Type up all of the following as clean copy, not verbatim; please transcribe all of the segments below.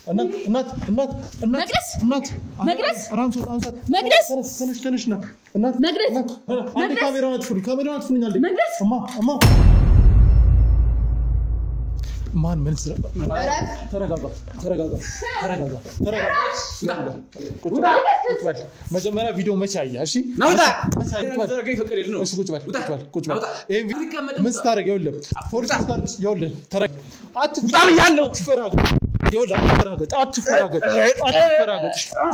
እናት ራንሱ መቅደስ ትንሽ ነው እናት አንዴ ካሜራውን አጥፉልኝ እማ ማን ምን ተረጋጋ መጀመሪያ ቪዲዮ መቼ አየህ እሺ ናውጣ እሺ ቁጭ በል ምን ስታደርግ ይኸውልህ ፖሊስ ስታደርግ ይኸውልህ ተረጋጋ አትፍጣም ያለው አትፈራገጥ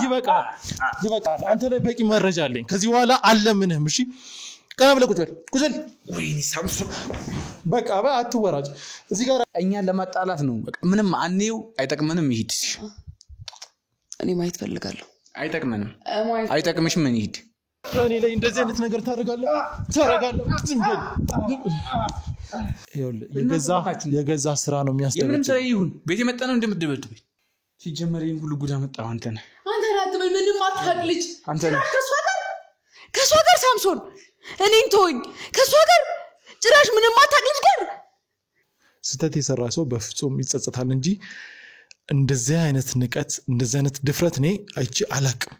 ይበቃል አንተ ላይ በቂ መረጃ አለኝ ከዚህ በኋላ አለምንህም እሺ ቀናብለ ቁጭ በል ወይኔ ሳምሶን በቃ አትወራጭ እዚህ ጋር እኛን ለማጣላት ነው በቃ ምንም አንየው አይጠቅመንም ይሄድ እኔ ማየት ፈልጋለሁ አይጠቅመንም አይጠቅምሽም ምን ይሄድ እኔ ላይ እንደዚህ አይነት ነገር ታረጋለህ ዝም በል የገዛ ስራ ነው የሚያስደርግ የምንም ስራ ይሁን ቤት የመጣነው እንደምትደበድበኝ ሲጀመር ይሄን ሁሉ ጉዳ መጣው አንተ ነህ አትበል ምንም አትፈልጅ አንተ ነህ ከሷ ጋር ሳምሶን እኔን ተወኝ ከሷ ጋር ጭራሽ ምንም አታቅልጅ ጋር ስተት የሰራ ሰው በፍጹም ይጸጸታል እንጂ እንደዚህ አይነት ንቀት እንደዚህ አይነት ድፍረት እኔ አይቼ አላቅም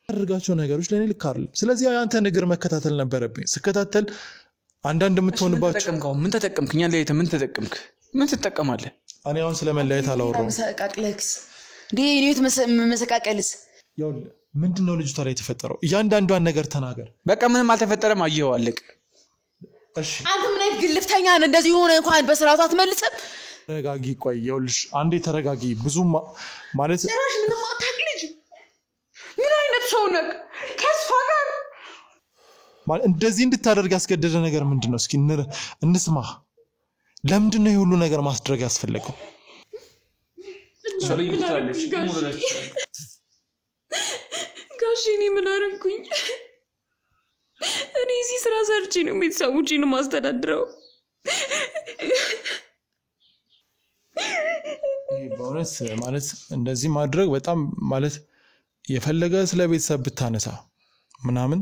አድርጋቸው ነገሮች ለኔ ልክ አይደለም ስለዚህ አንተ ነገር መከታተል ነበረብኝ ስከታተል አንዳንድ የምትሆንባቸው ምን ተጠቀምክኛ ለይተ ምን ተጠቀምክ ምን ትጠቀማለህ እኔ አሁን ስለመለየት አላወራሁም መሰቃቅለክስ ዲኒት መሰቃቀልስ ይኸውልህ ምንድነው ልጅቷ ላይ የተፈጠረው እያንዳንዷን ነገር ተናገር በቃ ምንም አልተፈጠረም አየው አለቅ እሺ አንተ ምን አይነት ግልፍተኛ ነህ እንደዚህ ሆነ እንኳን በስራቱ አትመልሰም ተረጋጊ ቆይ ይኸውልሽ አንዴ ተረጋጊ ብዙ ማለት ጭራሽ ምንም አታቅልጅ ምን አይነት ሰው ነህ ከሷ ጋር ማለት እንደዚህ እንድታደርግ ያስገደደ ነገር ምንድነው እስኪ እንስማ ለምንድነው ይሄ ሁሉ ነገር ማስደረግ ያስፈልገው ሰለይ ይታለሽ ጋሽኔ ምን አረኩኝ እኔ እዚህ ስራ ሰርቼ ነው ቤተሰቦቼን ማስተዳድረው በእውነት ማለት እንደዚህ ማድረግ በጣም ማለት የፈለገ ስለ ቤተሰብ ብታነሳ ምናምን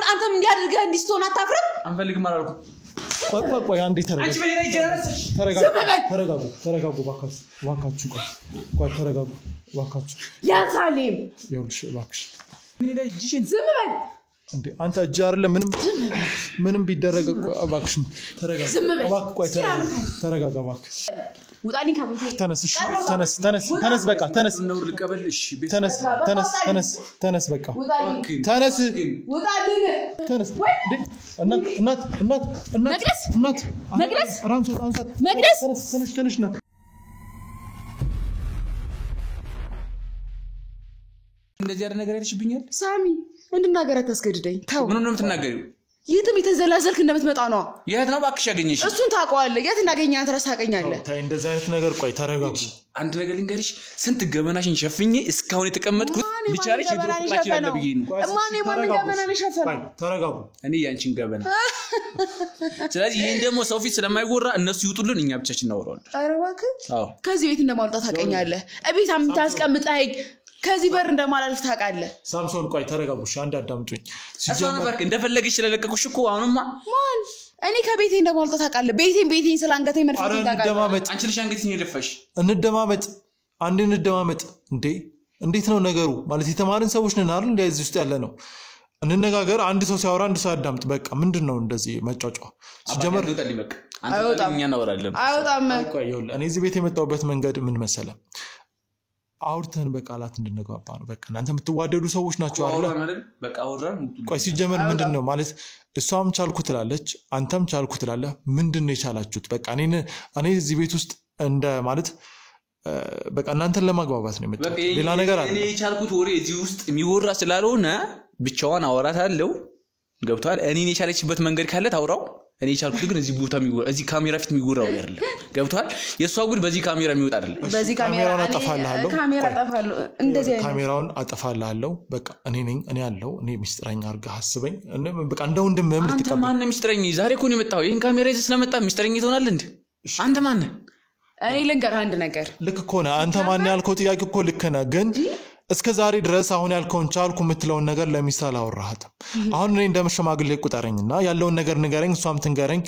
አንተም እንዲያደርገህ እንዲስተውን አታፍርም አንፈልግም አላልኩም ቆይ አንዴ ተረጋጉ ባካችሁ ያሳሌም ይኸውልሽ እባክሽ ምን ላይ ጂሽን ዝም በል እንዴ አንተ እጅ አይደለም ምንም ቢደረግ እባክሽ ተረጋጋ እባክህ ውጣልኝ ከቤቴ ተነስ በቃ ተነስ ነው ልቀበልሽ ተነስ በቃ ተነስ ውጣልኝ ተነስ እናት መቅደስ ራንሱ አንሳት መቅደስ ትንሽ ነው እንደዚህ አይነት ነገር ያልሽብኛል ሳሚ እንድናገር አታስገድደኝ ታው ምን ነው የምትናገሪው የትም የተዘላዘልክ እንደምትመጣ ነው የት ነው ባክሽ ያገኘሽ እሱን ታውቀዋለህ የት እንዳገኘህ አንተ ታውቀኛለህ ታይ እንደዚህ አይነት ነገር ቆይ ተረጋጉ አንድ ነገር ልንገርሽ ስንት ገበናሽን ሸፍኜ እስካሁን የተቀመጥኩት ልቻለሽ የድሮፍላች ያለብኝ ነው ማን ገበናን ሸፈነ ተረጋጉ እኔ ያንቺን ገበና ስለዚህ ይሄን ደግሞ ሰው ፊት ስለማይወራ እነሱ ይውጡልን እኛ ብቻችን እናወራለን ኧረ እባክህ አዎ ከዚህ ቤት እንደማልጣት ታውቀኛለህ እቤት አምታስቀምጣኝ ከዚህ በር እንደማላልፍ ታውቃለህ ሳምሶን ቆይ ተረጋጉሽ አንድ አዳምጡኝ ሲጀመር እንደፈለግሽ ስለለቀቁሽ እኮ አሁንማ ማን እኔ ከቤቴ እንደማልጣት ታውቃለህ ቤቴን ስላንገቴ መድፈት ታውቃለህ አንቺ ልጅ አንገትሽን ይለፈሽ እንደማመጥ እንዴት ነው ነገሩ ማለት የተማርን ሰዎች ነን አይደል እንደዚህ ውስጥ ያለ ነው እንነጋገር አንድ ሰው ሲያወራ አንድ ሰው አዳምጥ በቃ ምንድነው እንደዚህ መጫጫው ሲጀመር አይወጣም እኛ እናወራለን አይወጣም ቆይ ይኸውልህ እኔ እዚህ ቤት የመጣሁበት መንገድ ምን መሰለ አውርተን በቃላት እንድንግባባ ነው በቃ እናንተ የምትዋደዱ ሰዎች ናቸው አይደል በቃ አወራን ቆይ ሲጀመር ምንድነው ማለት እሷም ቻልኩ ትላለች አንተም ቻልኩ ትላለህ ምንድነው የቻላችሁት በቃ እኔ እዚህ ቤት ውስጥ እንደ ማለት በቃ እናንተን ለማግባባት ነው የመጣሁት ሌላ ነገር አይደለም እኔ የቻልኩት ወሬ እዚህ ውስጥ የሚወራ ስላልሆነ ብቻዋን አወራታለሁ ገብቷል እኔ የቻለችበት መንገድ ካለ ታውራው እኔ የቻልኩት ግን እዚህ ቦታ የሚወራ እዚህ ካሜራ ፊት የሚወራው አይደለም ገብቷል የሷ ጉድ በዚህ ካሜራ የሚወጣ አይደለም በዚህ ካሜራውን አጠፋለሁ እንደዚህ ካሜራውን አጠፋለሁ በቃ እኔ ያለው እኔ ሚስጥረኛ አርጋ አስበኝ በቃ እንደው እንደምም አንተ ማን ሚስጥረኛ ዛሬ እኮ ነው የመጣው ይሄን ካሜራ ይዘህ ስለመጣ ሚስጥረኛ ትሆናል እንዴ አንተ ማን እኔ ልንገር አንድ ነገር ልክ እኮ ነህ አንተ ማን ያልከው ጥያቄ እኮ ልክ ነህ ግን እስከ ዛሬ ድረስ አሁን ያልከውን ቻልኩ የምትለውን ነገር ለሚሳል አወራሃት አሁን እኔ እንደምሽማግሌ ቁጠረኝና ያለውን ነገር ንገረኝ እሷም ትንገረኝ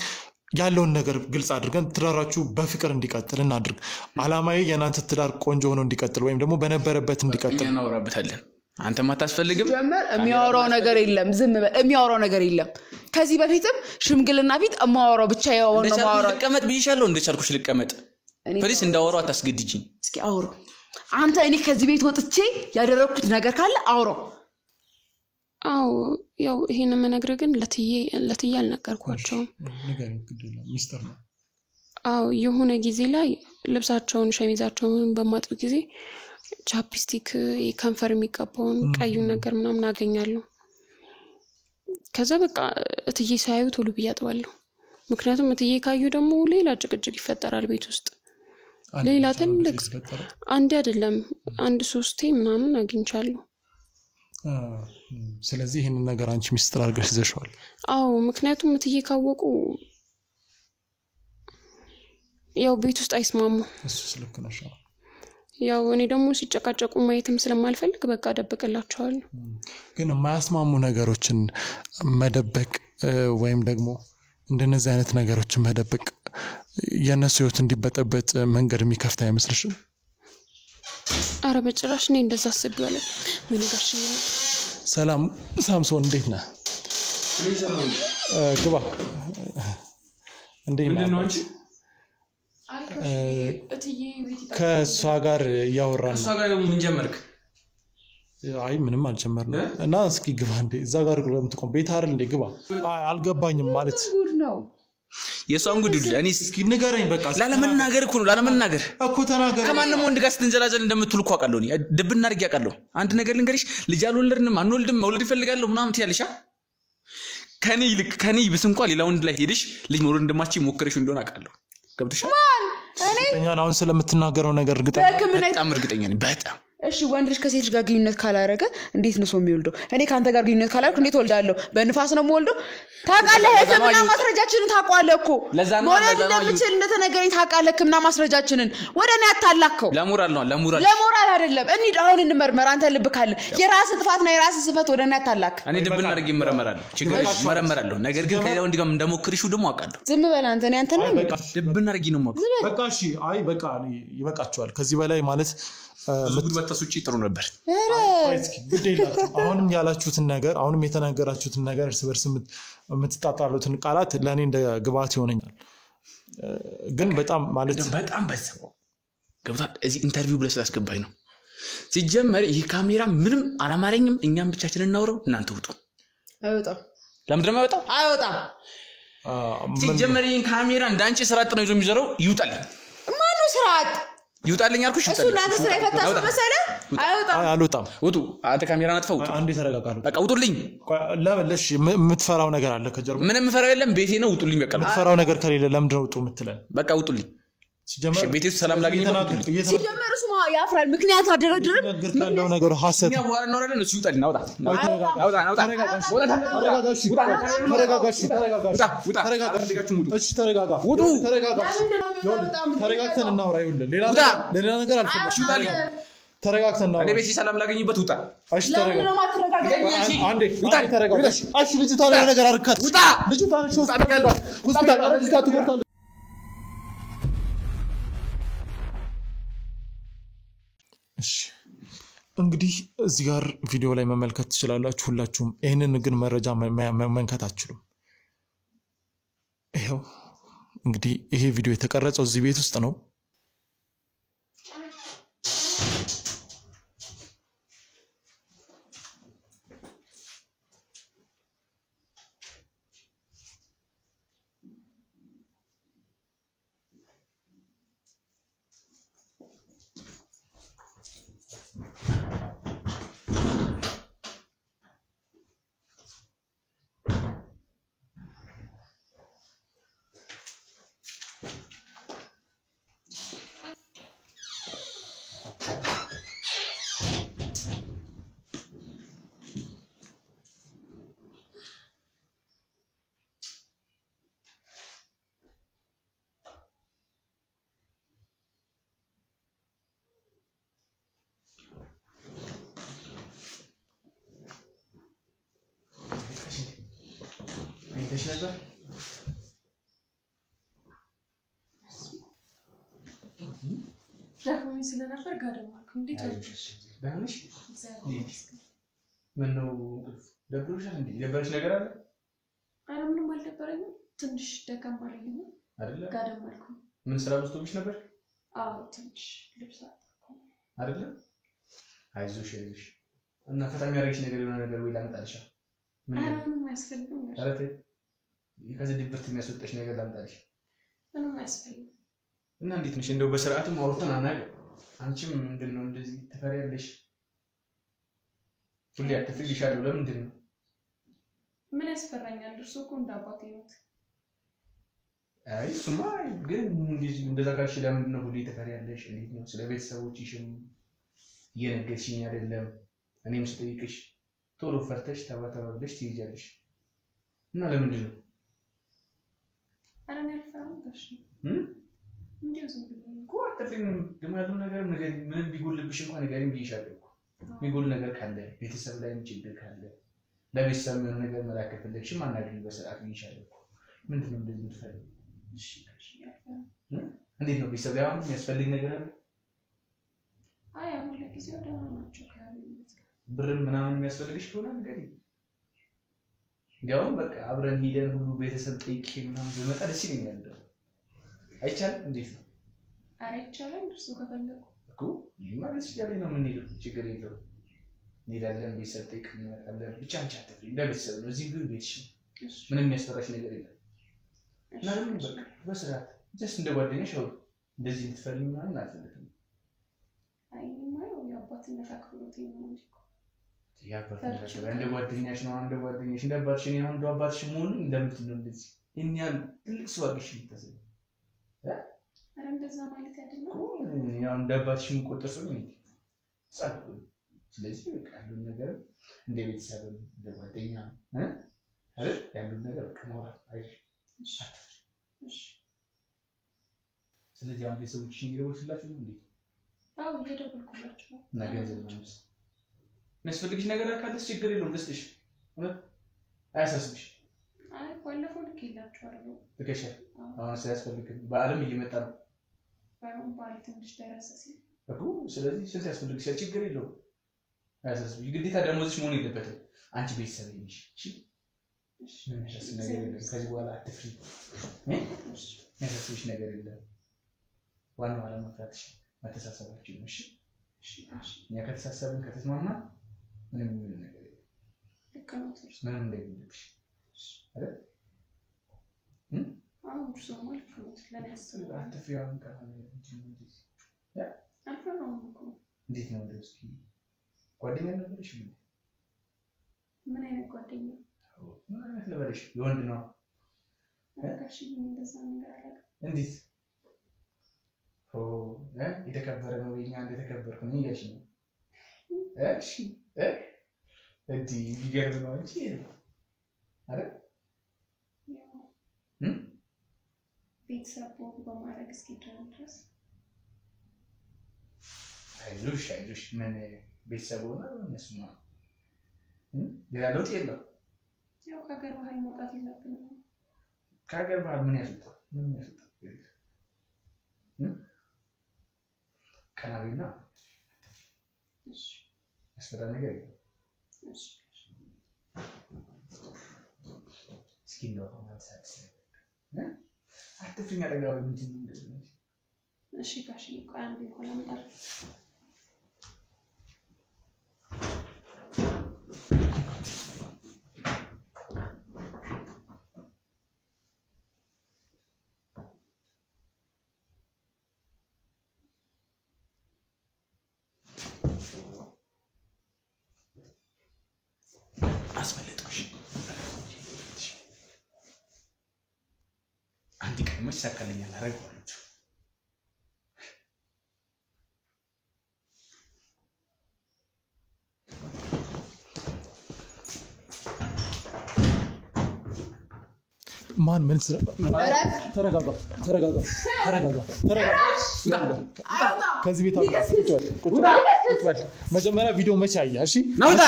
ያለውን ነገር ግልጽ አድርገን ትዳራችሁ በፍቅር እንዲቀጥል እናድርግ። አላማዬ የናንተ ትዳር ቆንጆ ሆኖ እንዲቀጥል ወይም ደግሞ በነበረበት እንዲቀጥል እናወራበታለን። አንተም አታስፈልግም። የሚያወራው ነገር የለም። ዝም በል። የሚያወራው ነገር የለም። ከዚህ በፊትም ሽምግልና ፊት የማወራው ብቻ ያወራው ነው ማወራው። ልቀመጥ ብዬሻለሁ። እንደቻልኩሽ ልቀመጥ። ፕሊስ እንዳወራው አታስገድጂኝ። እስኪ አውሮ አንተ እኔ ከዚህ ቤት ወጥቼ ያደረኩት ነገር ካለ አውሮ። አው ያው ይሄን መነግረ ግን ለትዬ አልነገርኳቸውም። ሚስጥር ነው። አው የሆነ ጊዜ ላይ ልብሳቸውን ሸሚዛቸውን በማጥብ ጊዜ ቻፕስቲክ ከንፈር የሚቀባውን ቀዩን ነገር ምናምን አገኛለሁ። ከዛ በቃ እትዬ ሳያዩ ቶሎ ብያጥባለሁ። ምክንያቱም እትዬ ካዩ ደግሞ ሌላ ጭቅጭቅ ይፈጠራል ቤት ውስጥ። ሌላ ትልቅ አንድ አይደለም 1-3 ምናምን አግኝቻለሁ። ስለዚህ ይሄንን ነገር አንቺ ሚስጥር አድርገሽ ይዘሽዋል? አዎ ምክንያቱም እትዬ ካወቁ ያው ቤት ውስጥ አይስማሙ። እሱ ልክ ነሽ። ያው እኔ ደግሞ ሲጨቃጨቁ ማየትም ስለማልፈልግ በቃ ደብቅላቸዋለሁ። ግን የማያስማሙ ነገሮችን መደበቅ ወይም ደግሞ እንደነዚህ አይነት ነገሮችን መደበቅ የነሱ ህይወት እንዲበጠበጥ መንገድ የሚከፍት አይመስልሽም? አረ በጭራሽ እኔ እንደዛ አስቤዋለሁ። ምን ጋሽ ሰላም ሳምሶን እንዴት ነህ? ግባ። እንዴት ነህ? ከሷ ጋር እያወራን እሷ ጋር ምን ጀመርክ? አይ ምንም አልጀመርንም። እና እስኪ ግባ። እንዴ እዛ ጋር ለምትቆም ቤት አይደል እንዴ? ግባ። አልገባኝም ማለት ነው። የሷን ጉድ እኔ እስኪ ንገረኝ። በቃ ላለመናገር እኮ ነው ላለመናገር እኮ ተናገር። ከማንም ወንድ ጋር ስትንዘላዘል እንደምትሉ እኮ አውቃለሁ። እኔ ድብና አድርጌ አውቃለሁ። አንድ ነገር ልንገርሽ፣ ልጅ አልወለድንም አንወልድም መውለድ ይፈልጋለሁ ምናምን ትያለሽ። ከኔ ይብስ እንኳን ሌላ ወንድ ላይ ሄድሽ ልጅ መውለድ እንደማትችይ ሞክረሽ እንደሆነ አውቃለሁ። ገብቶሻል? እኔ አሁን ስለምትናገረው ነገር በጣም እርግጠኛ ነኝ። በጣም እሺ ወንድ ልጅ ከሴት ጋር ግንኙነት ካላረገ እንዴት ነው ሰው የሚወልደው? እኔ ካንተ ጋር ግንኙነት ካላረኩ እንዴት ወልዳለሁ? በንፋስ ነው የምወልደው? ታውቃለህ? ህክምና ማስረጃችንን ታውቃለህ እኮ ወለድ እንደምችል እንደተነገረኝ ታውቃለህ። ህክምና ማስረጃችንን ወደ እኔ አታላከው። ለሞራል አይደለም። እንሂድ አሁን እንመርመር። አንተ ልብ ካለ የራስ ጥፋትና የራስ ስህተት ወደ እኔ አታላክ። እኔ ድብና አድርጌ እመረመራለሁ። ችግር እመረመራለሁ። ነገር ግን ከሌላ ወንድ ጋር እንደሞክርሽው ደግሞ አውቃለሁ። ዝም በል አንተ። እኔ አንተ ነኝ ድብና አድርጌ ነው የማውቀው። በቃ እሺ። አይ በቃ ይበቃቸዋል። ከዚህ በላይ ማለት ምትበተሱጪ ጥሩ ነበር። አሁንም ያላችሁትን ነገር አሁንም የተናገራችሁትን ነገር እርስ በርስ የምትጣጣሉትን ቃላት ለእኔ እንደ ግብአት ይሆነኛል። ግን በጣም ማለት በጣም በሰው ገብቷል። እዚህ ኢንተርቪው ብለህ ስላስገባኝ ነው። ሲጀመር ይህ ካሜራ ምንም አላማረኝም። እኛም ብቻችንን እናውረው፣ እናንተ ውጡ። አይወጣም። ለምን ደግሞ አይወጣም? ሲጀመር ይህን ካሜራ እንዳንቺ ስራጥ ነው ይዞ የሚዘረው። ይውጣልኝ። ማነው ስራጥ? ይውጣልኝ አልኩሽ። እሱ እናንተ ስራ ይፈታሽ መሰለ። አይወጣም። አልወጣም። ውጡ። አንተ ካሜራን አጥፋው። ውጡ። አንዴ ተረጋጋሉ። በቃ ውጡልኝ። ለበለሽ የምትፈራው ነገር አለ ከጀርባ? ምንም ፈራው የለም። ቤቴ ነው። ውጡልኝ። በቃ የምትፈራው ነገር ከሌለ ለምንድን ነው ውጡ የምትለን? በቃ ውጡልኝ። ቤቴ ውስጥ ሰላም ላገኝ ነው። ሲጀመር እሱ ያፍራል። ምክንያት አደረድርም ያለው ነገር ሐሰት ነው። በኋላ እናወራለን። እሱ ይውጣልኝ። አውጣ። ተረጋግተን እናውራ። ይኸውልህ ሌላ ነገር አልፈልግም። ተረጋግተን እናውራ። እኔ ቤቴ ሰላም ላገኝበት ውጣ። እሺ ተረጋጋ። አንዴ ተረጋጋ። እሺ ልጅቷ ነገር አርካት። ውጣ። ልጅቷ ሆስፒታል ትጎርታለች። እሺ እንግዲህ እዚህ ጋር ቪዲዮ ላይ መመልከት ትችላላችሁ ሁላችሁም። ይህንን ግን መረጃ መንከት አትችሉም። ይኸው እንግዲህ ይሄ ቪዲዮ የተቀረጸው እዚህ ቤት ውስጥ ነው። ስለነበር ጋደም አልኩ። እንዴት አልኩሽ? ባንሽ ምን ነው ደብሮሻል እንዴ? የደበረሽ ነገር አለ? አረ ምንም አልደበረኝም። ትንሽ ደካማ አለኝ አይደለ? ጋደም አልኩ። ምን ስራ በዝቶብሽ ነበር? አዎ ትንሽ ልብስ አጣሁ አይደለ? አይዞሽ አይዞሽ። እና ፈታ የሚያደርግሽ ነገር የሆነ ነገር ወይ ላምጣልሽ? ምንም አያስፈልግም። ኧረ ተይ ከዚህ ድብርት የሚያስወጣሽ ነገር ላምጣልሽ? ምንም አያስፈልግም። እና እንዴት ነሽ? እንደው በስርዓቱም አውርተን አናውቅም። አንቺም ምንድነው እንደዚህ ትፈሪያለሽ? ሁሌ አትፍልሻለሁ። ለምንድን ነው? ምን ያስፈራኛል? እርሱ እኮ እንዳባቴ ነው። አይ እሱማ ግን እንደዛ ካልሽ ለምንድን ነው ሁሌ ትፈሪያለሽ? እንዴት ነው? ስለ ቤተሰቦችሽም እየነገርሽኝ አይደለም። እኔም ስጠይቅሽ ቶሎ ፈርተሽ ተባተባ ብለሽ ትይዣለሽ። እና ለምንድን ነው? አረ እኔ አልፈራም። እሺ እንዴው ዝም ብሎ እኮ አትፍሪም። ደግሞ ያለው ነገር ምንም ቢጎልብሽ እንኳን ንገሪኝ ብዬሻለሁ። የሚጎል ነገር ካለ ቤተሰብ ላይም ችግር ካለ ለቤተሰብ ምን ነገር መላክ ከፈለግሽም አናግሪኝ በስርዓት ብዬሻለሁ። ምንድን ነው እንደዚህ የምትፈልጊው? እሺ እንዴት ነው ቤተሰብ ላይ አሁን የሚያስፈልግ ነገር አለ? አይ አሁን ለጊዜው ደህና ናቸው። ብርም ምናምን የሚያስፈልግሽ ከሆነ ንገሪኝ። እንዲያውም በቃ አብረን ሄደን ሁሉ ቤተሰብ ጠይቄ ምናምን ብመጣ ደስ ይለኛል። አይቻልም? እንዴት ነው? አረ ይቻላል። እርሱ ከፈለጉ እኮ ማለት ይችላል ነው የምንሄደው። ችግር የለውም እንሄዳለን። ቤተሰብ ጠይቅ እንመጣለን። ብቻ አንቺ አትፍሪ። እንደ ቤተሰብ ነው። እዚህ ግን ቤትሽ ምንም የሚያስፈራሽ ነገር የለም። እና ለምን በቃ በስርዓት ጀስት እንደ ጓደኛሽ አውሪ። እንደዚህ ልትፈልጊ ምናምን አልፈልግም። አይ ማየው የአባትነት አክብሮት ነው እንጂ ያባትነት እንደ ጓደኛሽ ነው። እንደ ጓደኛሽ እንደ አባትሽ ነው። እንደ አባትሽ መሆኑን እንደምትል ነው እንደዚህ እኛን ትልቅ ሰው አድርገሽ የምታስቢው አረ እንደዛ ማለት አይደለም። ያው እንደ አባትሽ የምቆጥር ሰው ነኝ ጻፍ። ስለዚህ በቃ ያለው ነገር እንደ ቤተሰብ እንደ ጓደኛ አይደል? ያለው ነገር በቃ ማውራት አይደል? እሺ ስለዚህ አሁን ቤተሰቦችሽን እየደወልሽላችሁ ነው እንዴ? አዎ እየደወልኩላችሁ ነው። እና ገንዘብ ነው የሚያስፈልግሽ ነገር ካለስ ችግር የለውም ልስጥሽ። አያሳስብሽ። አይ ባለፈው ልኬላችኋለሁ። ልከሻል? አሁን ሳያስፈልግም በዓልም እየመጣ ነው። በዓል ትንሽ ደረሰ ሲል እኮ ስለዚህ ስንት ያስፈልግሻል? ችግር የለውም አያሳስብሽ። ግዴታ ደሞዝሽ መሆን የለበትም። አንቺ ቤተሰብ ነሽ። እሺ ነገር የለም። ከዚህ በኋላ አትፍሪ። የሚያሳስብሽ ነገር የለም። ዋናው አለመፍራትሽ መተሳሰባችሁ ነው። እሺ እኛ ከተሳሰብን ከተስማማን ምንም ነገር የለም። ምንም እንዳይጎልብሽ አይደል? አሁን እርሱ ማለት ነው ለኔ አስብ አትፍሪ። አሁን አልፈራሁም እኮ። እንዴት ነው እስኪ ጓደኛ ነበርሽ? ምን አይነት ጓደኛ? ማለት ለበለሽ የወንድ ነው? አጋሽ እንደዛ ነገር አላውቅም። እንዴት የተከበረ ነው? የኛ አንድ የተከበርኩ ነው እያልሽ ነው? እሺ እንዴ ቢገርም ነው እንጂ አይደል? ቤተሰብ በማድረግ እስኪደርስ ድረስ አይዞሽ ምን ቤተሰብ ሆነ እነሱ ነው ሌላ ለውጥ የለም። ያው ከሀገር ባህል መውጣት የለብንም። ከሀገር ባህል ምን ያስወጣል? ምን ያስወጣል? ከናቢና እሺ ያስፈራ ነገር የለም። እሺ እስኪ ነው ማንሳት አትፍሪኝ። አደጋው ምንድን ነው እንደዚህ? እሺ ጋሽ ቆይ አንዴ ሆነ መጣር አስፈልጦሽ አንድ ቀን መች ሳካለኛል አረጋለሁ። ማን ምን ተረጋጋ ከዚህ ቤት ቁጭ በል መጀመሪያ ቪዲዮ መቼ አየህ እሺ ናውጣ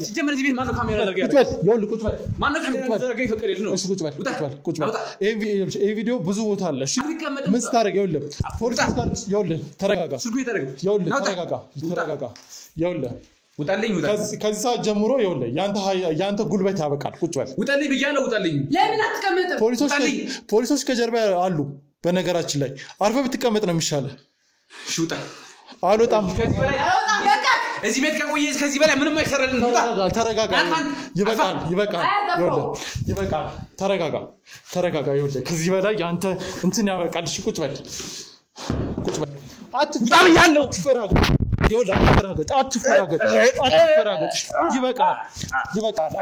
ሲጀመር እዚህ ቤት ማን ነው ካሜራ ያደርጋል ይኸውልህ ቁጭ በል ማን ነው ካሜራ ያደርጋል ይፈቀደል ነው እሺ ቁጭ በል ይሄ ቪዲዮ ብዙ ቦታ አለ እሺ ምን ስታደርግ ይኸውልህ ፖሊስ ጋር ይኸውልህ ተረጋጋ ይኸውልህ ውጣልኝ ከዚህ ሰዓት ጀምሮ ይኸውልህ ያንተ ጉልበት ያበቃል ቁጭ በል ውጣልኝ ብያለሁ ውጣልኝ ለምን አትቀመጥም ፖሊሶች ከጀርባ አሉ በነገራችን ላይ አርፈህ ብትቀመጥ ነው የሚሻለው እሺ ውጣ አልወጣም እዚህ ቤት ከቆየህ ከዚህ በላይ ምንም አይሰራልኝ ተረጋጋ ይበቃል ተረጋጋ ይኸውልህ ከዚህ በላይ ያንተ እንትን ያበቃል እሺ ቁጭ በል አትፍራም ያለው አትፈራገጥ ይበቃል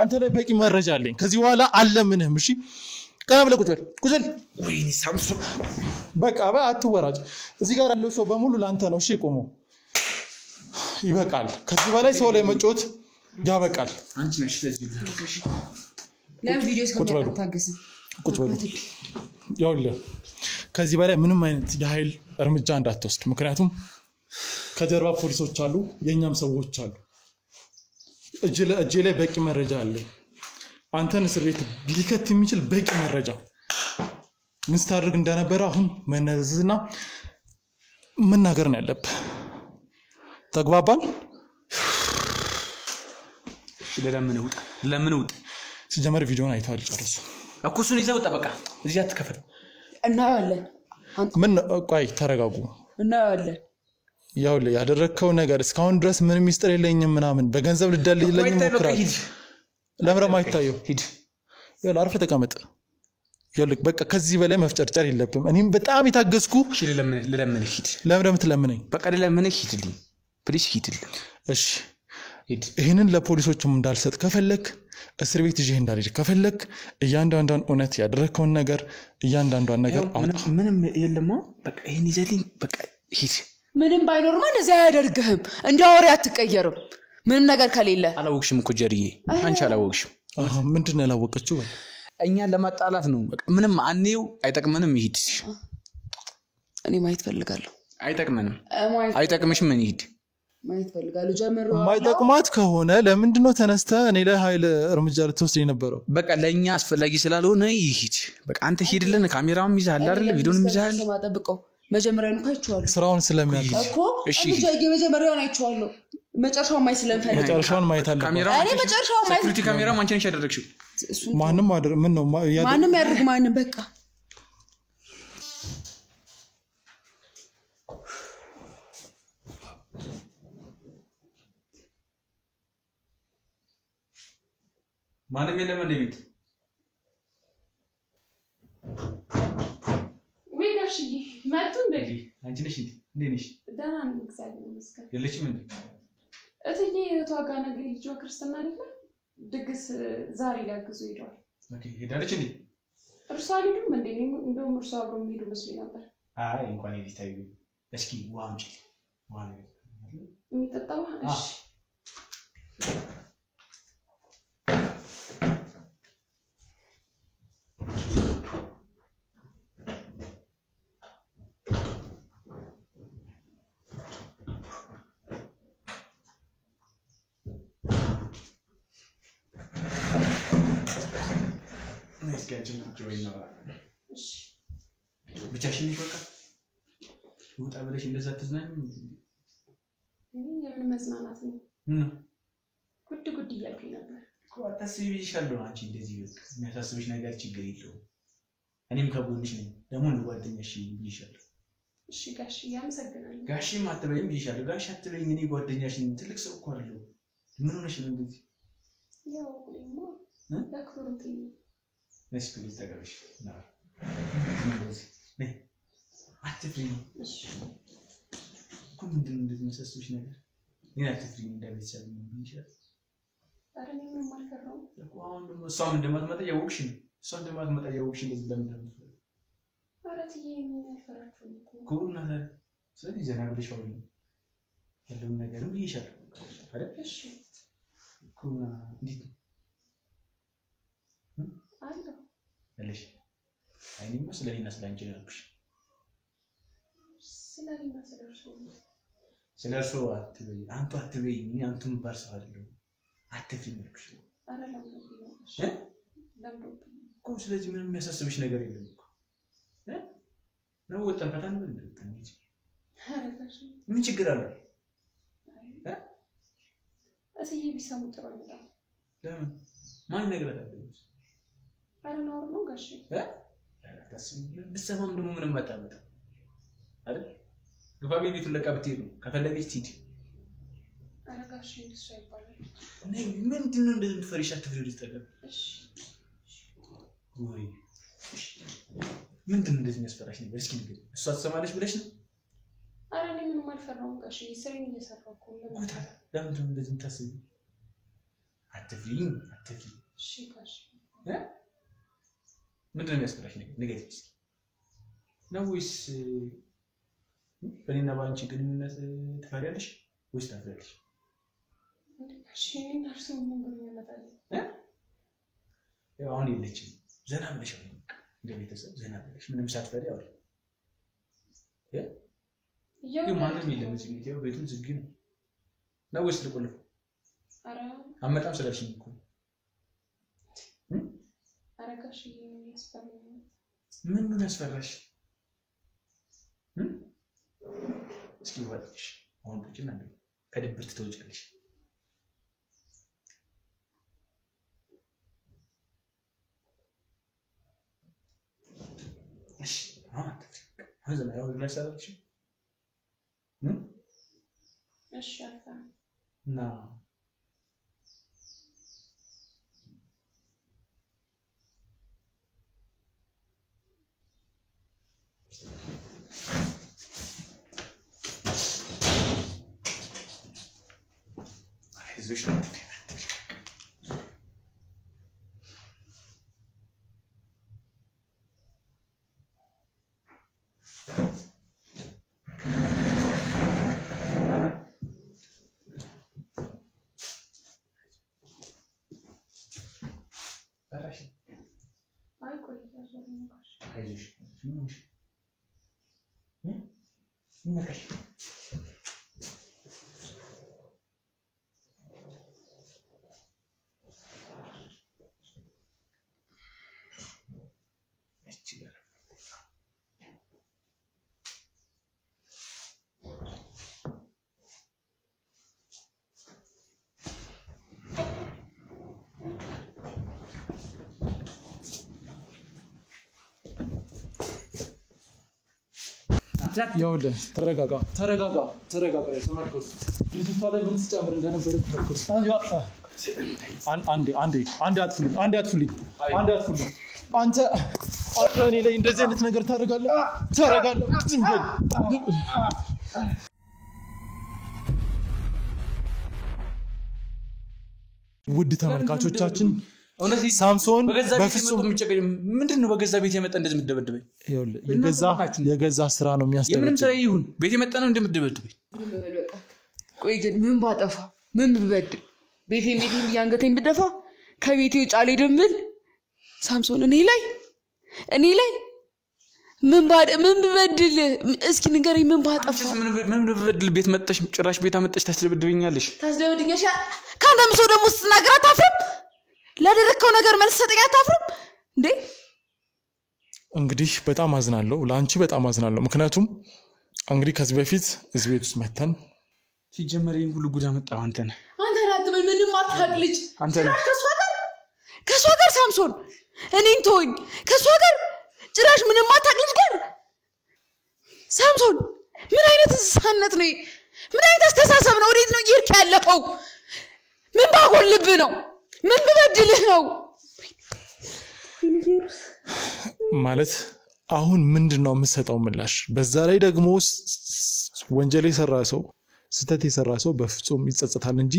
አንተ ላይ በቂ መረጃ አለኝ ከዚህ በኋላ አለምንህም እሺ ቀና ብለህ ቁጭ በል ወይኔ ሳምሶን በቃ አትወራጭ እዚህ ጋር ያለው ሰው በሙሉ ላንተ ነው እሺ ቆሞ ይበቃል ከዚህ በላይ ሰው ላይ መጮት ያበቃል አንቺ ነሽ ስለዚህ ለምን ቪዲዮ እስከምታገስ ቁጭ በል ይኸውልህ ከዚህ በላይ ምንም አይነት የኃይል እርምጃ እንዳትወስድ ምክንያቱም ከጀርባ ፖሊሶች አሉ የኛም ሰዎች አሉ እጄ ላይ በቂ መረጃ አለ አንተን እስር ቤት ሊከት የሚችል በቂ መረጃ ምን ስታደርግ እንደነበረ አሁን መነዘዝና መናገር ነው ያለብህ ተግባባን ለምን ውጣ ሲጀመር ቪዲዮውን አይተሃል ጨርሱ እኮ እሱን ይዘው ውጣ በቃ እዚህ አትከፈል እናያለን ምን ቆይ ተረጋጉ እናያለን ይኸውልህ ያደረከው ነገር እስካሁን ድረስ ምንም ሚስጥር የለኝም ምናምን በገንዘብ ልደልልኝ ሞክራል ለምረም አይታየው ሂድ ይኸውልህ አርፈህ ተቀመጥ ይኸውልህ በቃ ከዚህ በላይ መፍጨርጨር የለብም እኔም በጣም የታገስኩ እሺ ለምን ሂድ ለምን ትለምነኝ በቃ ለምን ሂድልኝ ፕሊስ ሂድልኝ እሺ ሂድ ይሄንን ለፖሊሶችም እንዳልሰጥ ከፈለክ እስር ቤት ይዤ እንዳልሄድ ከፈለክ እያንዳንዷን እውነት ያደረከውን ነገር እያንዳንዷን ነገር ምንም የለማ በቃ ይሄን ይዘልኝ በቃ ሂድ ምንም ባይኖርማ እንደዛ ያደርግህም እንደ ወሬ አትቀየርም ምንም ነገር ከሌለ አላወቅሽም እኮ ጀርዬ አንቺ አላወቅሽም ምንድነው ያላወቀችው እኛን ለማጣላት ነው በቃ ምንም አንኔው አይጠቅመንም ይሄድ እኔ ማየት ፈልጋለሁ አይጠቅምሽም ምን ይሄድ ማየት ፈልጋለሁ ጀመረ ማይጠቅማት ከሆነ ለምንድነው ተነስተ እኔ ላይ ኃይል እርምጃ ልትወስድ የነበረው በቃ ለኛ አስፈላጊ ስላልሆነ ይሄድ በቃ አንተ ሂድልን ካሜራውን ይዘሃል አይደል ቪዲዮንም ይዘሃል ማጠብቀው መጀመሪያውን አይቼዋለሁ ስራውን ስለሚያውቅ እኮ እሺ መጀመሪያውን አይቼዋለሁ መጨረሻውን ማየት ስለምፈልግ መጨረሻውን ማየት አለ እኔ መጨረሻውን ማየት ሴኩሪቲ ካሜራው አንቺ ነሽ ያደረግሽው ማንም አድር ምን ነው ማንም ያድርግ ማንም በቃ ማንም የለም እንደ ቤት ወይጋሽዬ መጡ እንዴ አንቺ ነሽ እንዴ ነሽ ደህና ነኝ እግዚአብሔር ይመስገን የለችም እንዴ እትዬ ተዋጋ ነገር ልጇ ክርስትና አይደል ድግስ ዛሬ ሊያግዙ ሄደዋል ኦኬ ሄዳለች እንዴ እርሷ አልሄዱም እንዴ እንደውም እርሷ አብሮ የሚሄዱ መስሎኝ ነበር አይ እንኳን ይታዩ እስኪ ዋምጪ ዋና የሚጠጣው እሺ ብቻሽን ይወጣ ወጣ ብለሽ እንደዛ ተዝናኝ የምን መዝናናት ነው ጉድ እያልኩኝ ነበር እኮ አታስቢልሻለሁ አንቺ እንደዚህ የሚያሳስብሽ ነገር ችግር የለውም እኔም ከጎንሽ ነኝ ደግሞ ጓደኛሽ ብዬሻለሁ እሺ ጋሽ ያመሰግናለሁ ጋሽም አትበይም ብዬሻለሁ ጋሽ አትበይኝ እኔ ጓደኛሽ ነኝ ትልቅ ሰው እኮ አይደለሁ ምን ሆነሽ ነው እንደዚህ ያው እኔማ ለክብሩት መስኩል ተገበሽ ና አትፍሪ እሺ ምንድን ነው እንደዚህ የሚያሳስብሽ ነገር እኔ አትፍሪ እንደቤተሰብ ነው ብዬሻለሁ ኧረ እኔ ምንም አልፈራሁም እኮ አሁን ደግሞ እሷም እንደማትመጣ ያወቅሽ ነው እሷ እንደማትመጣ ያወቅሽ እንደዚህ ለምን እንደምትፈሪ ኧረ ትዬ ምን አልፈራችሁም እኮ እና ስለዚህ ዘና ብለሽ አውሪ ያለውን ነገርም ብዬሻለሁ አይደል እሺ እኮ እንዴት አለሁ እሺ አይኔማ ስለኔና ስለአንቺ ነው ያልኩሽ ስለርሱ አትበይ አንተ አትበይ አንተም ባርሰው አይደለም አትፍልምሽ እኮ ስለዚህ ምንም የሚያሳስብሽ ነገር የለም እኮ ነው ወጣበታን ምን እንደምትነጂ ምን ችግር አለ እዚህ ቢሰሙ ጥሩ ነው ለምን ማን ነገር አለ አረናው ነው ጋሽ በሰማም ደግሞ ምንም አታመጣ አይደል ግፋቤ ቤቱን ለቀብቴ ነው ከፈለገች ትሂድ አረጋሽ እንደሱ አይባልም ምንድነው እንደዚህ ትፈሪሽ አትፍሪ ልትጠቀም እሺ ወይ ምንድነው እንደዚህ የሚያስፈራሽ ነገር እስኪ ንገሪ እሷ ትሰማለች ብለሽ ነው አረኔ ምንም አልፈራውም ጋሽ ስሬን እየሰራሁ እኮ ለምንድነው እንደዚህ የምታስቢ አትፍሪ እሺ ጋሽ ምንድነው የሚያስፈራሽ ነገር ንገሪ እስኪ ነው ወይስ በእኔና ባንቺ ግንኙነት ትፈሪያለሽ ወይስ ታፍሪያለሽ እሺ ነርሱ ምን እንደሚያመጣል አሁን የለችም ዘና ብለሽ እንደ ቤተሰብ ዘና ብለሽ ምንም ሳትፈሪ አውሪ ማንም የለም እዚህ ቤት ቤቱን ዝግ ነው ወይስ ልቆልፍ አረ አመጣም ስላልሽኝ እኮ አረጋሽ ያስፈራኝ ምን ያስፈራሽ እስኪ ወጥሽ አሁን ቁጭና ነው ከድብርት ተወጪልሽ እሺ هذا ما يقول ليش هذا الشيء እሺ አፋ نعم عايزوش ياولد ترغاغا تمركز ልትፋለ ምን ትጨምር እንደነበር ተመርኩስ አንዴ አትፍልኝ አንተ እኔ ላይ እንደዚህ አይነት ነገር ታረጋለህ ዝም በል ውድ ተመልካቾቻችን ሳምሶን በፍጹም ምንድነው በገዛ ቤት የመጣ እንደዚህ ምትደበድበኝ የገዛ ስራ ነው የሚያስደበድበኝ የምንም ስራ ይሁን ቤት የመጣ ነው እንደምትደበድበኝ ቆይ ግን ምን ባጠፋ ምን ብበድል ቤቴ ያንገቴን ብደፋ ከቤቴ ጫሌ ደምል ሳምሶን እኔ ላይ ምን ብበድል እስኪ ንገረኝ ምን ባጠፋ ምን ብበድል ቤት መጣሽ ጭራሽ ቤት አመጣሽ ታስደበድበኛለሽ ካንተም ሰው ደግሞ ስትናገር አታፍርም ለደረከው ነገር መልስ ሰጠኝ አታፍርም እንዴ እንግዲህ በጣም አዝናለሁ ላንቺ በጣም አዝናለሁ ምክንያቱም እንግዲህ ከዚህ በፊት እዚህ ቤት ውስጥ መተን ሲጀመረኝ ሁሉ ጉዳ መጣው አንተ ነህ አትበል ምንም አታቅልጅ ከሷ ጋር ሳምሶን እኔን ተወኝ ከሷ ጋር ጭራሽ ምንም አታቅልጅ ጋር ሳምሶን ምን አይነት እንስሳነት ነው ምን አይነት አስተሳሰብ ነው ወዴት ነው እየሄድክ ያለኸው ምን ባጎልብህ ነው ምን ብበድልህ ነው ማለት አሁን ምንድነው የምሰጠው ምላሽ በዛ ላይ ደግሞ ወንጀል የሰራ ሰው ስተት የሰራ ሰው በፍጹም ይጸጸታል እንጂ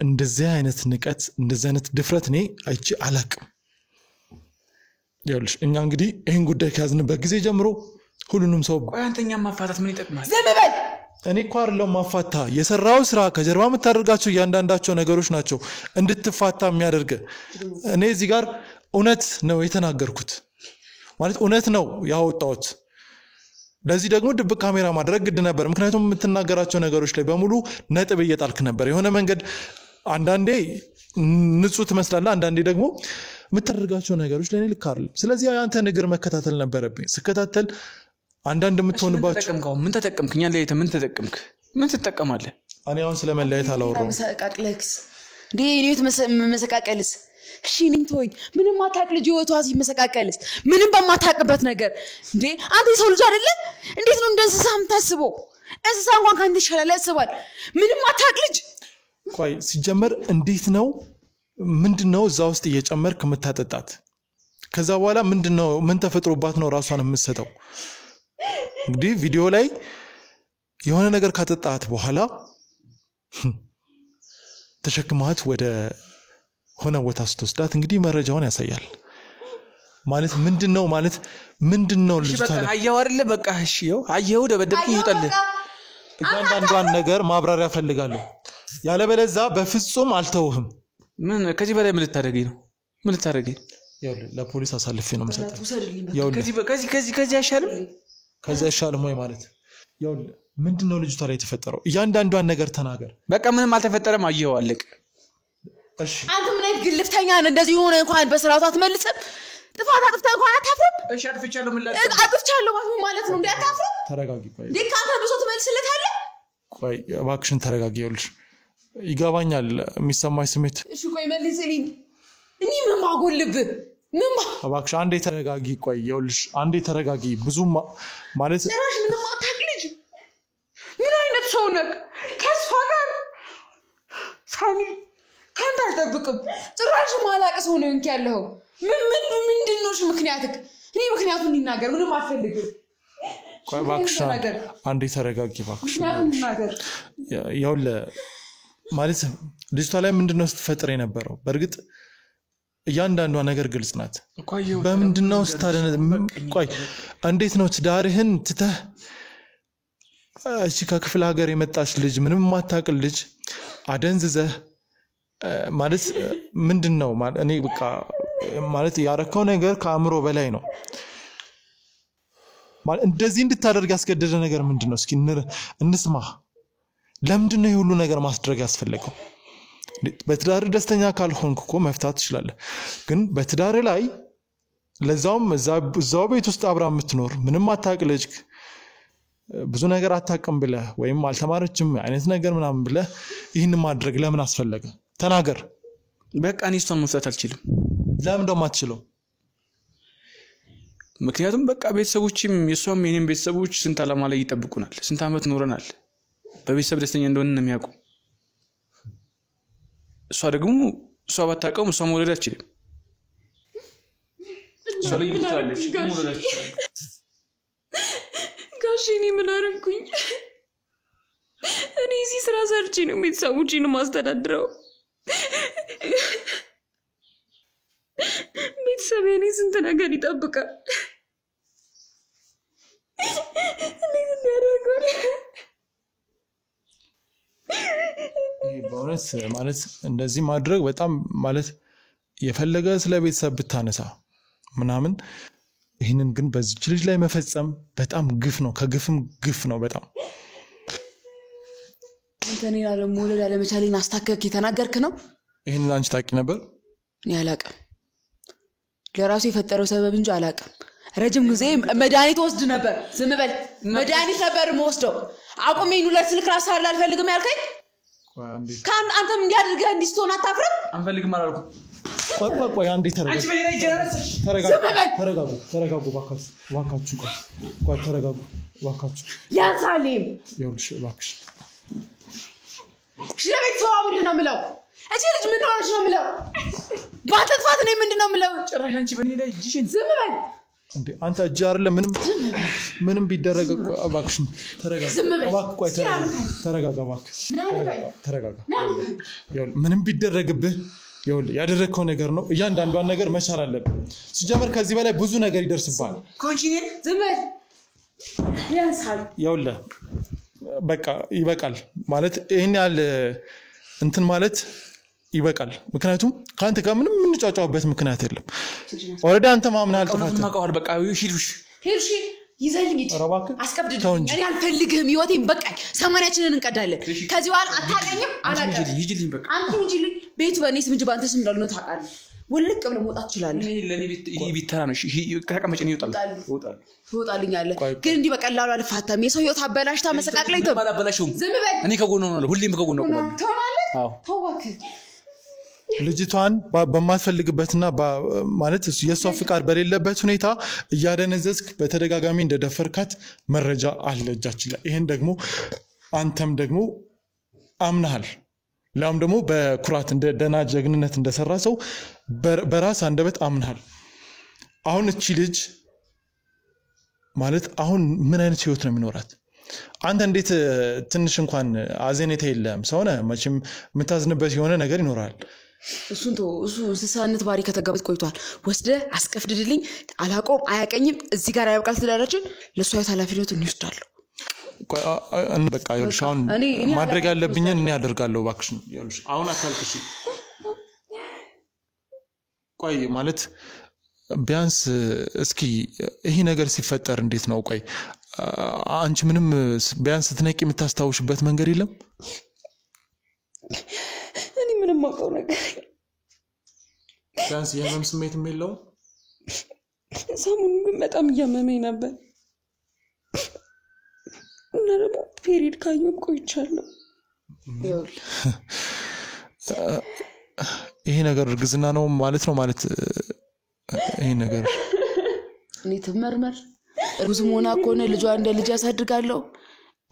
እንደዚህ አይነት ንቀት እንደዚህ አይነት ድፍረት እኔ አይቼ አላቅም ያውልሽ እኛ እንግዲህ ይሄን ጉዳይ ከያዝንበት ጊዜ ጀምሮ ሁሉንም ሰው አንተኛ ማፋታት ምን ይጠቅማል ዝም በል እኔ እኮ አይደለም ማፋታ የሰራው ስራ ከጀርባ የምታደርጋቸው ያንዳንዳቸው ነገሮች ናቸው እንድትፋታ የሚያደርግ እኔ እዚህ ጋር እውነት ነው የተናገርኩት ማለት እውነት ነው ያወጣሁት ለዚህ ደግሞ ድብቅ ካሜራ ማድረግ ግድ ነበር ምክንያቱም የምትናገራቸው ነገሮች ላይ በሙሉ ነጥብ እየጣልክ ነበር የሆነ መንገድ አንዳንዴ ንጹህ ትመስላለህ አንዳንዴ ደግሞ የምታደርጋቸው ነገሮች ለኔ ልክ አይደለም ስለዚህ ያንተ ንግር መከታተል ነበረብኝ ስከታተል አንዳንድ የምትሆንባቸው ምን ተጠቀምክኛ ለይተ ምን ተጠቀምክ ምን ትጠቀማለህ እኔ አሁን ስለመለየት አላወራም መሰቃቅለክስ ዲኒት መሰቃቀልስ እሺ ንንቶይ ምንም ማታቅ ልጅ ወቷት ይመሰቃቀልስ ምንም በማታቅበት ነገር እንዴ አንተ ሰው ልጅ አይደለ እንዴት ነው እንደንስሳም ታስበው እንስሳ እንኳን ካንተ ይሻላል ያስባል ምንም ማታቅ ልጅ ቆይ ሲጀመር እንዴት ነው ምንድነው እዛ ውስጥ እየጨመርክ መታጠጣት ከዛ በኋላ ምንድነው ምን ተፈጥሮባት ነው ራሷን የምትሰጠው እንግዲህ ቪዲዮ ላይ የሆነ ነገር ካጠጣት በኋላ ተሸክማት ወደ ሆነ ቦታ ስትወስዳት እንግዲህ መረጃውን ያሳያል ማለት ምንድነው ልጅ ታለ አየው አይደለ በቃ እሺ ይው አየው ደበደብኩ ይውጣል እያንዳንዷን ነገር ማብራሪያ ፈልጋለሁ ያለበለዛ በፍጹም አልተውህም ምን ከዚህ በላይ ምን ልታደርገኝ ነው ምን ልታደርገኝ ያው ለፖሊስ አሳልፌ ነው መሰጠው ያው ከዚህ አይሻልም ከዚህ አይሻልም ወይ ማለት ያው ምንድነው ልጅቷ ላይ የተፈጠረው እያንዳንዷን ነገር ተናገር በቃ ምንም አልተፈጠረም አየው አለቅ እሺ አንተ ምን አይነት ግልፍተኛ ነህ እንደዚህ ሆነ እንኳን በስራው አትመልስም ጥፋት አጥፍተህ እንኳን አታፍርም እሺ አጥፍቻለሁ ምን አጥፍቻለሁ ማለት ነው እንዴ አታፍርም ተረጋጊ ቆይ ዲካታ ብዙ ትመልስለታለህ ቆይ እባክሽን ተረጋጊ ይኸውልሽ ይገባኛል የሚሰማኝ ስሜት እሺ ቆይ መልስልኝ እኔ ምን ማጎልብህ ምን እባክሽ አንዴ ተረጋጊ ቆይ ይኸውልሽ አንዴ ተረጋጊ ብዙ ማለት ጭራሽ ምን ማታቅ ልጅ ምን አይነት ሰው ነህ ተስፋ ጋር ሳሚ ካንተ አልጠብቅም ጭራሽ ማላቀ ሰው ነው እንኪ ያለው ምንድነው ምክንያትክ እኔ ምክንያቱን እንናገር ምንም አልፈልግም ቆይ እባክሽ አንዴ ተረጋጊ እባክሽ ያውለ ማለት ልጅቷ ላይ ምንድነው ስትፈጥር የነበረው በእርግጥ እያንዳንዷ ነገር ግልጽ ናት በምንድነው ስታደነ ቆይ እንዴት ነው ትዳርህን ትተህ እሺ ከክፍለ ሀገር የመጣች ልጅ ምንም ማታቅል ልጅ አደንዝዘህ ማለት ምንድነው እኔ በቃ ማለት ያረከው ነገር ከአእምሮ በላይ ነው ማለት እንደዚህ እንድታደርግ ያስገደደ ነገር ምንድነው እስኪ እንስማ ለምንድነው ይሁሉ ነገር ማስደረግ ያስፈልገው በትዳር ደስተኛ ካልሆንክ እኮ መፍታት ትችላለህ ግን በትዳር ላይ ለዛውም እዛው ቤት ውስጥ አብራ የምትኖር ምንም አታቅ ልጅ ብዙ ነገር አታቀም ብለህ ወይም አልተማረችም አይነት ነገር ምናምን ብለህ ይሄን ማድረግ ለምን አስፈለገ ተናገር በቃ እኔ እሷን መፍታት አልችልም ለምን ደሞ አትችለው ምክንያቱም በቃ ቤተሰቦችም የሷም የኔም ቤተሰቦች ስንት አላማ ላይ ይጠብቁናል ስንት አመት ኖረናል በቤተሰብ ደስተኛ እንደሆነ ነው የሚያውቁ እሷ ደግሞ እሷ ባታቀም እሷ መውለድ አትችልም እሷ ላይ ይታለች መውለድ አትችልም ጋሽ እኔ ምን አደረኩኝ እኔ እዚህ ስራ ሰርቼ ነው ቤተሰቦቼን ማስተዳድረው ቤተሰብ የኔ ስንት ነገር ይጠብቃል እንዴት ያደርጋል በእውነት ማለት እንደዚህ ማድረግ በጣም ማለት የፈለገ ስለ ቤተሰብ ብታነሳ ምናምን ይሄንን ግን በዚህ ልጅ ላይ መፈጸም በጣም ግፍ ነው ከግፍም ግፍ ነው በጣም አንተኔ ያለ ሞለድ ያለ መቻሌን አስተካከክ የተናገርክ ነው ይሄንን አንቺ ታቂ ነበር እኔ አላቀም ለራሱ የፈጠረው ሰበብ እንጂ አላቀም ረጅም ጊዜ መድኃኒት ወስድ ነበር ዝም በል መድኃኒት ነበር ወስደው አቁሜኑ ለስልክ ራስ አልፈልግም ያልከኝ ካን አንተም እንዲያድርገህ እንዲስተውን አታፍርም አንፈልግም አላልኩ ቆይ አንዴ ተረጋጉ ባካችሁ ቆይ ተረጋጉ ባካችሁ ያ ሳሊም ይኸውልሽ እባክሽ ሽለቤት ሰው ምንድን ነው የምለው እቺ ልጅ ምን ሆነሽ ነው የምለው ባትጥፋት ነው ምንድን ነው የምለው ጭራሽ አንቺ በእኔ ላይ እጅሽን ዝም በል እንዴ አንተ እጅ አይደለም ምንም ቢደረግ እባክሽ እባክህ ቆይ ተረጋጋ እባክህ ተረጋጋ ምንም ቢደረግብህ ይኸውልህ ያደረግከው ነገር ነው እያንዳንዷን ነገር መቻል አለብህ ሲጀመር ከዚህ በላይ ብዙ ነገር ይደርስባል ኮንቺኔ ዝም በል ያንሳል ይኸውልህ በቃ ይበቃል ማለት ይሄን ያህል እንትን ማለት ይበቃል ምክንያቱም ካንተ ጋር ምንም እንጫጫውበት ምክንያት የለም ኦሬዲ አንተ ማምናል ጥፋት ማቀዋል በቃ ሂዱሽ ሂርሺ ይዘልኝ አስቀብድልኝ እኔ አልፈልግህም ህይወቴን በቃኝ 80ችንን እንቀዳለን ከዚህ በኋላ አታቀኝም አላቀኝ ይጅልኝ በቃ አንተ ይጅልኝ ቤቱ በእኔስ ምንጅ ባንተ ስም እንዳልሆነ ታውቃለህ ወልቅ ብለ መውጣት ይችላል ለኔ ቢተራ ነው ከቀመጭ ነው ይወጣልኛል ግን እንዲህ በቀላሉ አልፋታም የሰው ህይወት አበላሽታ መሰቃቅለኝ ተባላበላሽው እኔ ከጎን ነው ሁሌም ከጎን ነው አዎ ተዋክ ልጅቷን በማትፈልግበትና ማለት የሷ ፍቃድ በሌለበት ሁኔታ እያደነዘዝክ በተደጋጋሚ እንደደፈርካት መረጃ አለ እጃችን ላይ ይሄን ደግሞ አንተም ደግሞ አምናሃል ላም ደግሞ በኩራት እንደ ደና ጀግንነት እንደሰራ ሰው በራስ አንደበት አምናሃል አሁን እቺ ልጅ ማለት አሁን ምን አይነት ህይወት ነው የሚኖራት አንተ እንዴት ትንሽ እንኳን አዘኔታ የለም ሰውነ መቼም የምታዝንበት የሆነ ነገር ይኖራል እሱ እንስሳነት ባሪ ከተጋበት ቆይቷል ወስደ አስቀፍድልኝ አላቆም አያቀኝም እዚህ ጋር ያብቃል ትላለችን ለሷ ኃላፊነቱን ይወስዳል በቃ ይኸውልሽ አሁን ማድረግ ያለብኝን እኔ አደርጋለሁ እባክሽ ይኸውልሽ አሁን አታልቅሽ ቆይ ማለት ቢያንስ እስኪ ይሄ ነገር ሲፈጠር እንዴት ነው ቆይ አንቺ ምንም ቢያንስ ስትነቂ የምታስታውሽበት መንገድ የለም እኔ ምንም ማውቀው ነገር ቢያንስ የህመም ስሜት የለው ሰሞኑን ግን በጣም እያመመኝ ነበር እና ደግሞ ፔሪድ ካየሁ ቆይቻለሁ ይሄ ነገር እርግዝና ነው ማለት ይሄ ነገር እኔ ተመርመር እርጉዝ መሆኗ ከሆነ ልጇ እንደ ልጅ ያሳድጋለሁ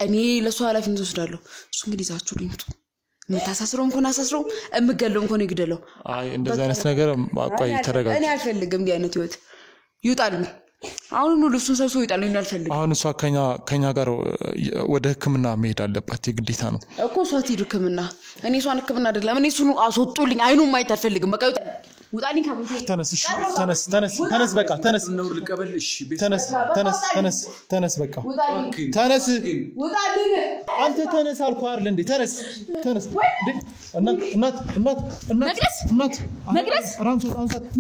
እኔ ለሷ ኃላፊነት ወስዳለሁ እሱ እንግዲህ ይዛችሁ ልምጡ መታሳስሮም ኮና አሳስሮ እምገለውም ኮነ ይግደለው አይ እንደዛ አይነት ነገር አቋይ ተረጋጋ እኔ አልፈልግም እንዲህ አይነት ህይወት ይውጣልኝ አሁን ነው ልብሱን ሰብስቦ ይጣልኝ እኔ አልፈልግም አሁን እሷ ከኛ ጋር ወደ ህክምና መሄድ አለባት የግዴታ ነው እኮ እሷ ትሄድ ህክምና እኔ እሷን ህክምና አይደለም እኔ እሱን አስወጡልኝ አይኑን ማየት አልፈልግም በቃ ውጣልኝ ከቤቴ ተነስ በቃ ተነስ ነው ልቀበልሽ ተነስ በቃ ተነስ ውጣልኝ አንተ ተነስ አልኩህ አይደል እንዴ ተነስ እናት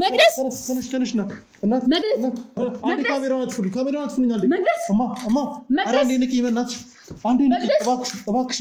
መቅደስ ተነሽ እናት አንዴ ካሜራውን አጥፉልኝ አንዴ እማ አራንዴ ንቂ በእናትሽ አንዴ ንቂ እባክሽ